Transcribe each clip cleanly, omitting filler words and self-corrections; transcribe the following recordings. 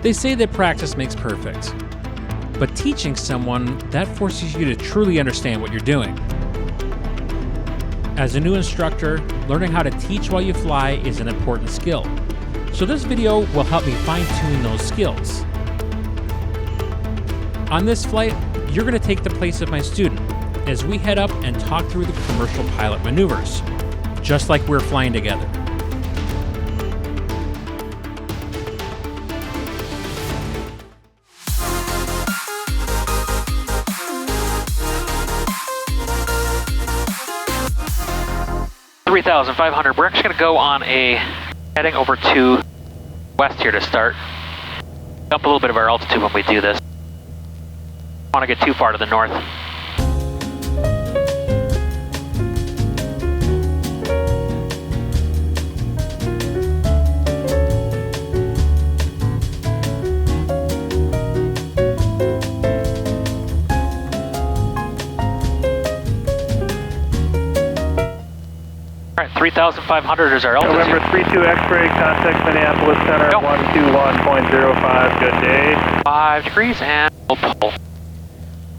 They say that practice makes perfect, but teaching someone, that forces you to truly understand what you're doing. As a new instructor, learning how to teach while you fly is an important skill. So this video will help me fine-tune those skills. On this flight, you're going to take the place of my student as we head up and talk through the commercial pilot maneuvers, just like we're flying together. $3,500. We're actually going to go on a heading over to west here to start. Dump a little bit of our altitude when we do this. Don't want to get too far to the north. All right, 3,500 is our altitude. November 32 X-ray, contact Minneapolis Center, 121.05, good day. 5 degrees and we'll pull.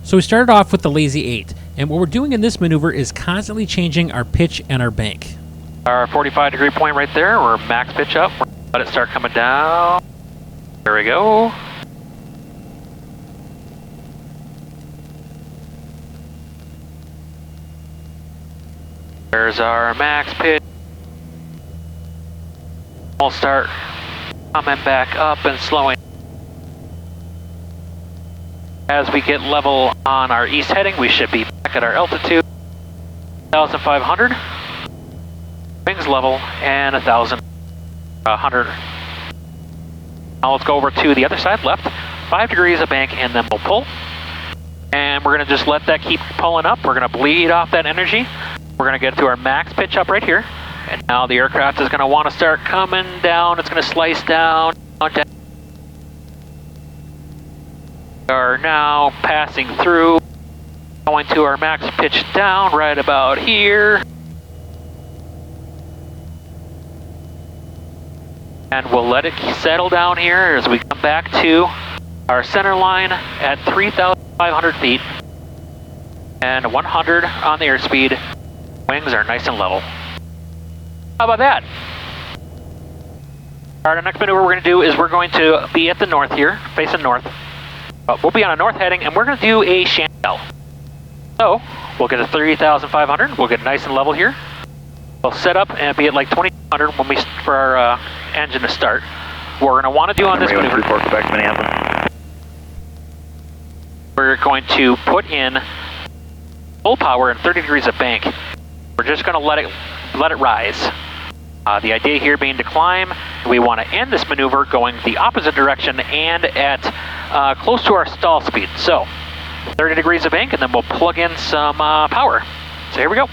So we started off with the lazy 8, and what we're doing in this maneuver is constantly changing our pitch and our bank. Our 45-degree point right there, we're max pitch up. Let it start coming down. There we go. There's our max pitch. We'll start coming back up and slowing. As we get level on our east heading, we should be back at our altitude. 1,500. Wings level and 1,100. Now let's go over to the other side, left. 5 degrees of bank and then we'll pull. And we're gonna just let that keep pulling up. We're gonna bleed off that energy. We're gonna get to our max pitch up right here. And now the aircraft is gonna wanna start coming down. It's gonna slice down, down. We are now passing through, going to our max pitch down right about here. And we'll let it settle down here as we come back to our center line at 3,500 feet and 100 on the airspeed. Wings are nice and level. How about that? All right, our next maneuver we're going to do is we're going to be at the north here, facing north. We'll be on a north heading, and we're going to do a Chandelle. So, we'll get a 3,500. We'll get nice and level here. We'll set up and be at like 2,200 when for our engine to start. What we're going to want to do on this maneuver, we're going to put in full power and 30 degrees of bank. We're just going to let it rise. The idea here being to climb. We want to end this maneuver going the opposite direction and at close to our stall speed. So 30 degrees of bank and then we'll plug in some power. So here we go.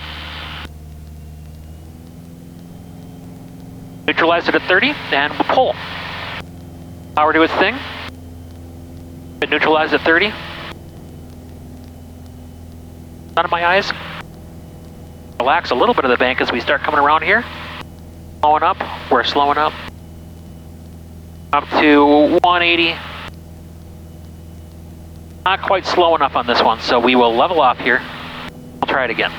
Neutralize it at 30 and we'll pull. Power do its thing. Neutralize at 30. None of my eyes. Relax a little bit of the bank as we start coming around here. Slowing up, we're slowing up. Up to 180. Not quite slow enough on this one, so we will level off here. We'll try it again.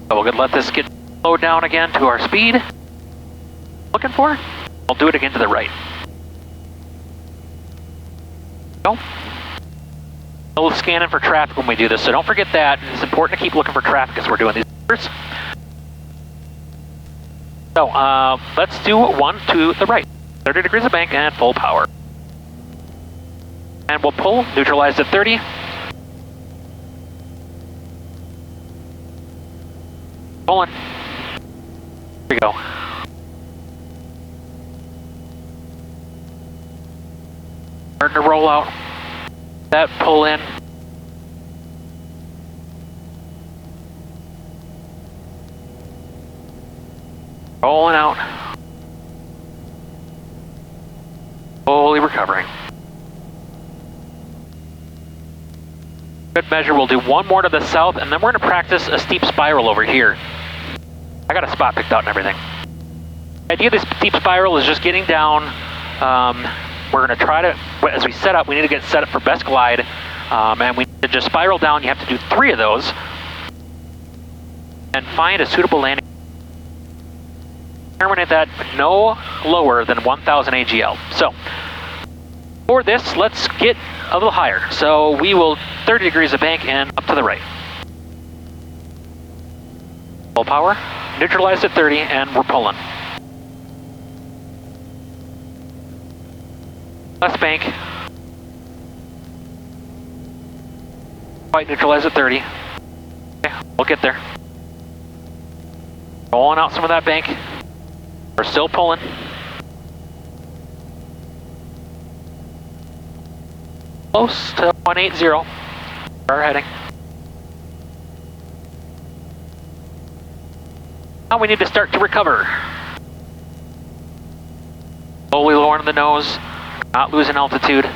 So we'll let this get slowed down again to our speed. Looking for? We'll do it again to the right. Go. We'll scan in for traffic when we do this, so don't forget that. It's important to keep looking for traffic as we're doing these maneuvers. So let's do one to the right. 30 degrees of bank and full power. And we'll pull, neutralize at 30. Pulling. Here we go. Starting to roll out. That pull in. Rolling out. Slowly recovering. Good measure. We'll do one more to the south, and then we're going to practice a steep spiral over here. I got a spot picked out and everything. The idea of this steep spiral is just getting down. We're going to try to, as we set up, we need to get set up for best glide. And we need to just spiral down. You have to do 3 of those. And find a suitable landing. Terminate that no lower than 1000 AGL. So, for this, let's get a little higher. So we will 30 degrees of bank and up to the right. Full power, neutralized at 30, and we're pulling. Left bank. Quite neutralized at 30. Okay, we'll get there. Rolling out some of that bank. We're still pulling. Close to 180. We're heading. Now we need to start to recover. Slowly lowering the nose, not losing altitude.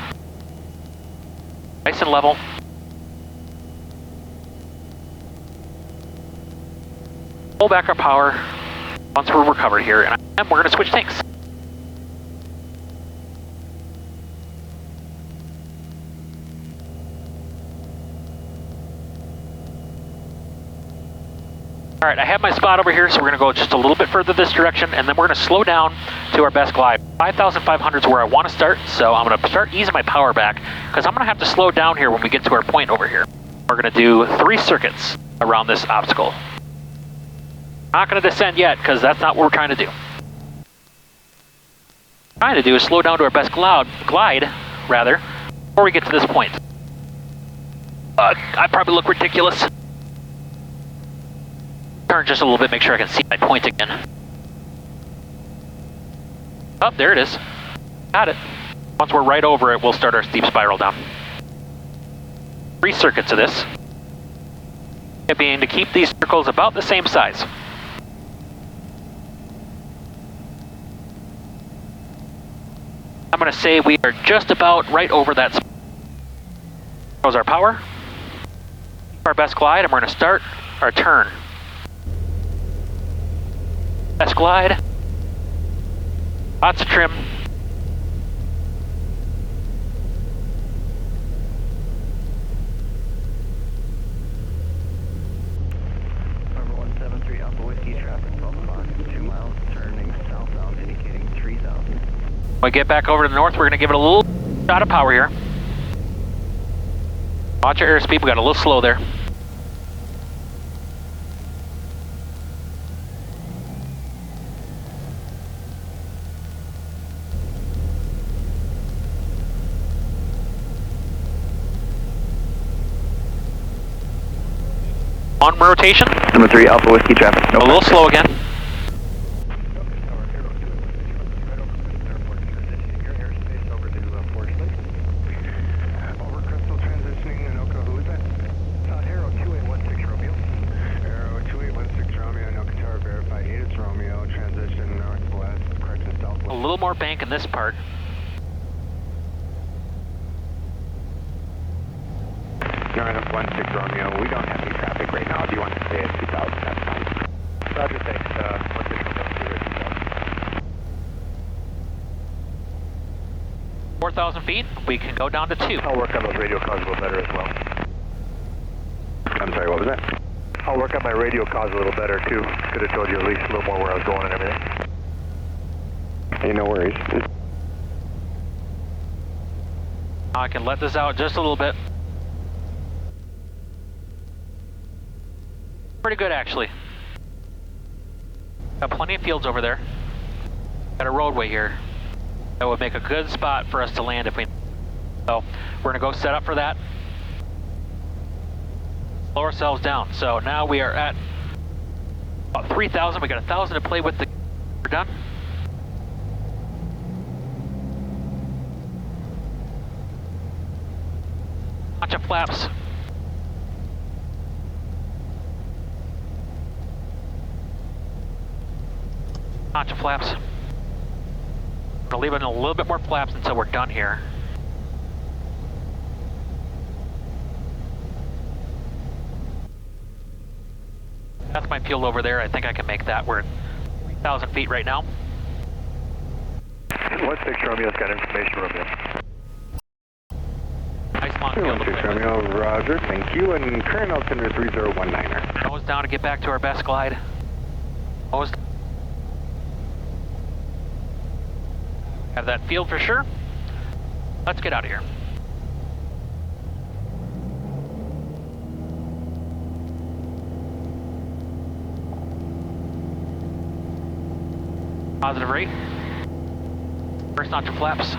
Nice and level. Pull back our power once we're recovered here, and we're going to switch tanks. All right, I have my spot over here, so we're going to go just a little bit further this direction, and then we're going to slow down to our best glide. 5,500 is where I want to start, so I'm going to start easing my power back, because I'm going to have to slow down here when we get to our point over here. We're going to do 3 circuits around this obstacle. Not going to descend yet, because that's not what we're trying to do. What we're trying to do is slow down to our best glide, before we get to this point. I probably look ridiculous. Turn just a little bit, make sure I can see my point again. Oh, there it is. Got it. Once we're right over it, we'll start our steep spiral down. 3 circuits of this. It being to keep these circles about the same size. I'm going to say we are just about right over that spot. Goes our power. Keep our best glide, and we're going to start our turn. Best glide. Lots of trim. Number 173 Alpha Whiskey, traffic 12 o'clock, 2 miles, turning southbound, indicating 3000. When we get back over to the north, we're going to give it a little shot of power here. Watch your airspeed, we got a little slow there. On rotation. Number 3 Alpha Whiskey, traffic. A little slow again. Over Crystal transitioning in Oka, who is that? Arrow 2816 Romeo. Arrow 2816 Romeo, Noka Tower, verify 8 is Romeo, transition northwest, correction southwest. A little more bank in this part. North 16 Romeo, we don't have any traffic right now. If you want to stay at 2000, that's fine. Roger, thanks. 4,000 feet, we can go down to 2. I'll work on those radio cars a little better as well. I'm sorry, what was that? I'll work on my radio cars a little better too. Could have told you at least a little more where I was going and everything. Hey, no worries. I can let this out just a little bit. Pretty good, actually. Got plenty of fields over there. Got a roadway here. That would make a good spot for us to land if we... So, we're gonna go set up for that. Slow ourselves down. So now we are at about 3,000. We got 1,000 to play with. We're done. Bunch of flaps. Bunch of flaps. I'm gonna leave it in a little bit more flaps until we're done here. That's my field over there. I think I can make that. We're at 3,000 feet right now. 16 Romeo's got information, Romeo. Nice long field to play 16 with. Romeo, roger, thank you, and current altimeter 3019er. Nose down to get back to our best glide. Nose. Have that field for sure. Let's get out of here. Positive rate. First notch of flaps.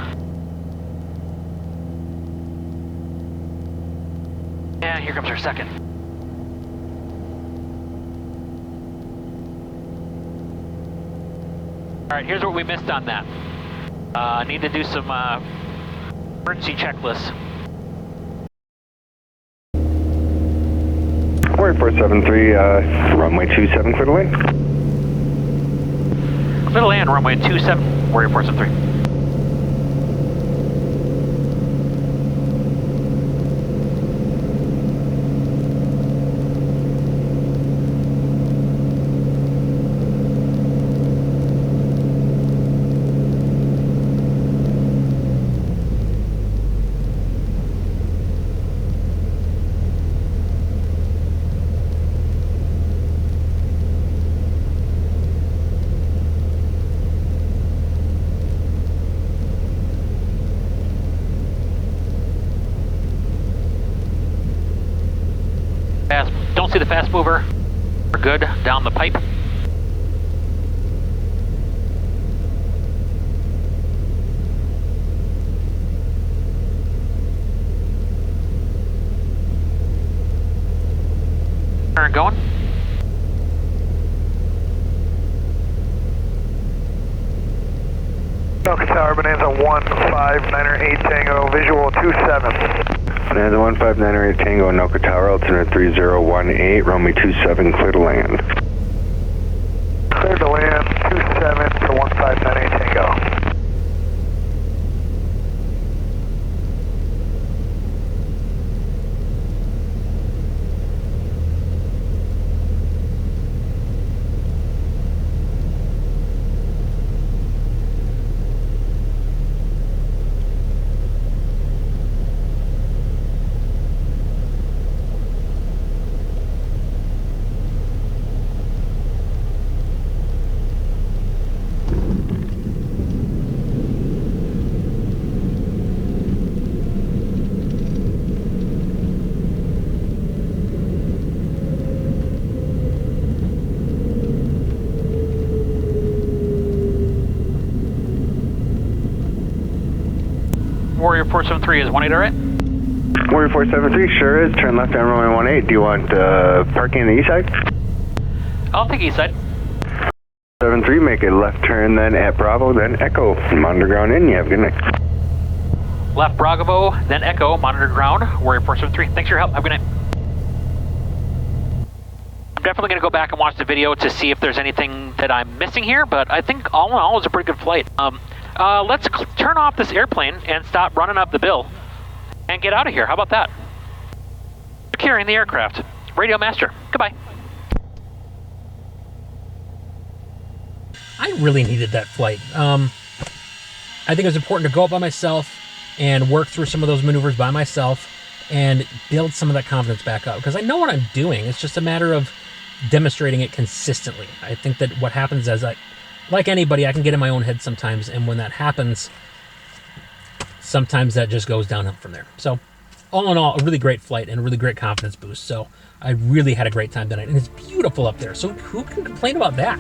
And here comes our second. All right, here's what we missed on that. Need to do some emergency checklists. Warrior 473, runway 27, clear to land. Clear to land, runway 27, Warrior 473. Fast, don't see the fast mover. We're good, down the pipe. Turn going. Delta Tower, Bonanza 159er 8 Tango, visual 27. Bonanza 159er 8 Tango, Anoka Tower, altimeter 3018, runway 27, clear to land. Clear to land, 27 for 159 8 Tango. Warrior 473 is 18, all right? Warrior 473, sure is. Turn left on runway 18. Do you want parking on the east side? I'll take east side. 73, make a left turn then at Bravo, then Echo. Monitor ground in, you have a good night. Left Bravo, then Echo, monitor ground, Warrior 473. Thanks for your help. Have a good night. I'm definitely going to go back and watch the video to see if there's anything that I'm missing here, but I think all in all it was a pretty good flight. Let's turn off this airplane and stop running up the bill and get out of here. How about that? Securing the aircraft. Radio Master, goodbye. I really needed that flight. I think it was important to go up by myself and work through some of those maneuvers by myself and build some of that confidence back up, because I know what I'm doing. It's just a matter of demonstrating it consistently. I think that what happens is like anybody, I can get in my own head sometimes, and when that happens, sometimes that just goes downhill from there. So all in all, a really great flight and a really great confidence boost. So I really had a great time tonight, and it's beautiful up there. So who can complain about that?